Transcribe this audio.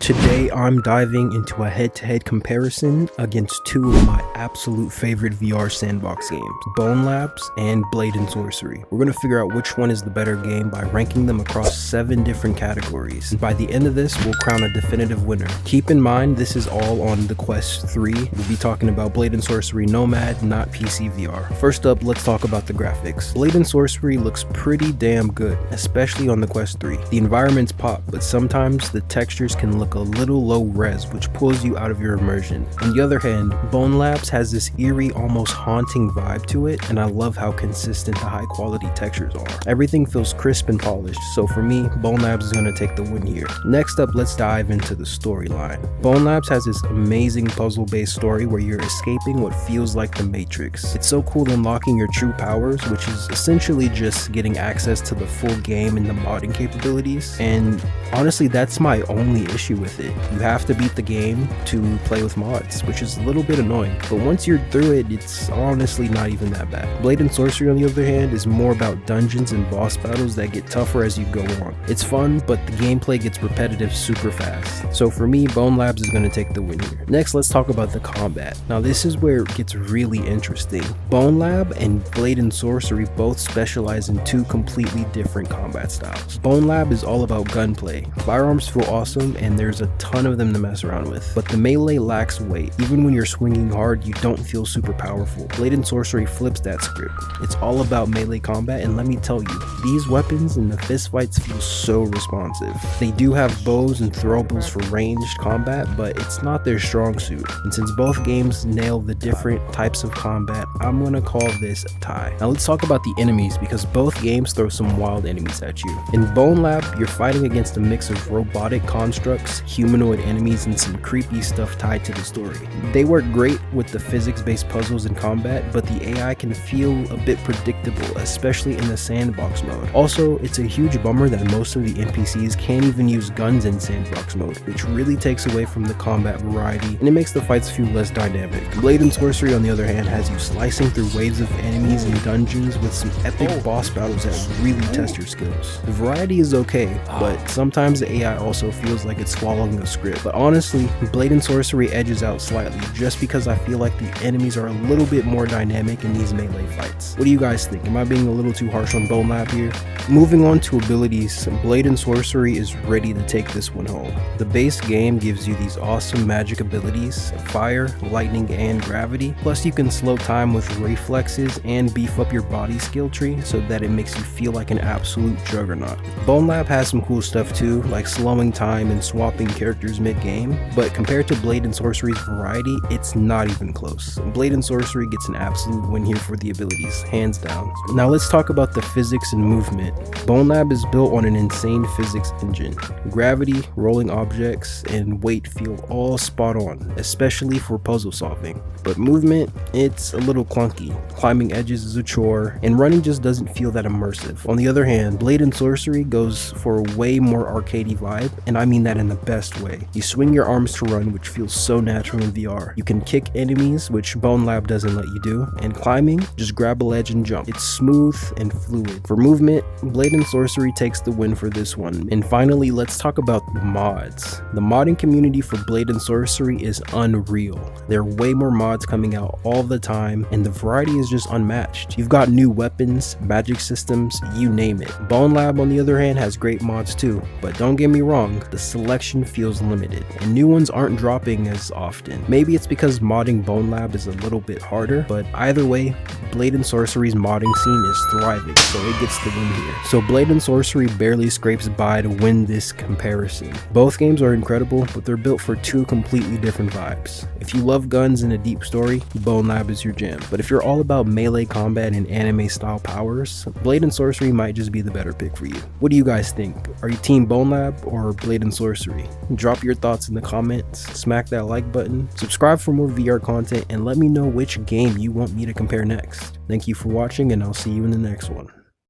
Today I'm diving into a head-to-head comparison against two of my absolute favorite VR sandbox games, Bonelab and Blade and Sorcery. We're going to figure out which one is the better game by ranking them across 7 different categories, and by the end of this we'll crown a definitive winner. Keep in mind this is all on the Quest 3. We'll be talking about Blade and Sorcery Nomad, not PC VR. First up, let's talk about the graphics. Blade and Sorcery looks pretty damn good, especially on the Quest 3. The environments pop, but sometimes the textures can look a little low res, which pulls you out of your immersion. On the other hand, Bonelab has this eerie, almost haunting vibe to it, and I love how consistent the high quality textures are. Everything feels crisp and polished, so for me, Bonelab is going to take the win here. Next up, let's dive into the storyline. Bonelab has this amazing puzzle-based story where you're escaping what feels like the Matrix. It's so cool unlocking your true powers, which is essentially just getting access to the full game and the modding capabilities, and honestly that's my only issue with it. You have to beat the game to play with mods, which is a little bit annoying, but once you're through it, it's honestly not even that bad. Blade and Sorcery, on the other hand, is more about dungeons and boss battles that get tougher as you go on. It's fun, but the gameplay gets repetitive super fast. So for me, Bonelab is going to take the win here. Next, let's talk about the combat. Now this is where it gets really interesting. Bonelab and Blade and Sorcery both specialize in 2 completely different combat styles. Bonelab is all about gunplay. Firearms feel awesome and there's a ton of them to mess around with, but the melee lacks weight. Even when you're swinging hard, you don't feel super powerful. Blade and Sorcery flips that script. It's all about melee combat, and let me tell you, these weapons and the fistfights feel so responsive. They do have bows and throwables for ranged combat, but it's not their strong suit. And since both games nail the different types of combat, I'm gonna call this a tie. Now let's talk about the enemies, because both games throw some wild enemies at you. In Bonelab, you're fighting against a mix of robotic constructs, humanoid enemies, and some creepy stuff tied to the story. They work great with the physics-based puzzles and combat, but the AI can feel a bit predictable, especially in the Sandbox mode. Also, it's a huge bummer that most of the NPCs can't even use guns in Sandbox mode, which really takes away from the combat variety, and it makes the fights feel less dynamic. Blade and Sorcery, on the other hand, has you slicing through waves of enemies and dungeons with some epic boss battles that really test your skills. The variety is okay, but sometimes the AI also feels like it's following a script. But honestly, Blade and Sorcery edges out slightly, just because I feel like the enemies are a little bit more dynamic in these melee fights. What do you guys think? Am I being a little too harsh on Bonelab here? Moving on to abilities, Blade and Sorcery is ready to take this one home. The base game gives you these awesome magic abilities, fire, lightning, and gravity. Plus you can slow time with reflexes and beef up your body skill tree so that it makes you feel like an absolute juggernaut. Bonelab has some cool stuff too, like slowing time and swapping characters mid-game, but compared to Blade and Sorcery's variety, it's not even close. Blade and Sorcery gets an absolute win here for the abilities, hands down. Now let's talk about the physics and movement. Bonelab is built on an insane physics engine. Gravity, rolling objects, and weight feel all spot on, especially for puzzle solving. But movement, it's a little clunky. Climbing edges is a chore, and running just doesn't feel that immersive. On the other hand, Blade and Sorcery goes for a way more arcadey vibe, and I mean that in the best way. You swing your arms to run, which feels so natural in VR. You can kick enemies, which Bonelab doesn't let you do, and climbing, just grab a ledge and jump. It's smooth and fluid. For movement, Blade and Sorcery takes the win for this one. And finally, let's talk about the mods. The modding community for Blade and Sorcery is unreal. There are way more mods coming out all the time, and the variety is just unmatched. You've got new weapons, magic systems, you name it. Bonelab, on the other hand, has great mods too, but don't get me wrong, the selection feels limited, and new ones aren't dropping as often. Maybe it's because modding Bonelab is a little bit harder, but either way, Blade and Sorcery's modding scene is thriving, so it gets the win here. So Blade and Sorcery barely scrapes by to win this comparison. Both games are incredible, but they're built for 2 completely different vibes. If you love guns and a deep story, Bonelab is your jam. But if you're all about melee combat and anime style powers, Blade and Sorcery might just be the better pick for you. What do you guys think? Are you team Bonelab or Blade and Sorcery? Drop your thoughts in the comments, smack that like button, subscribe for more VR content, and let me know which game you want me to compare next. Thank you for watching, and I'll see you in the next one.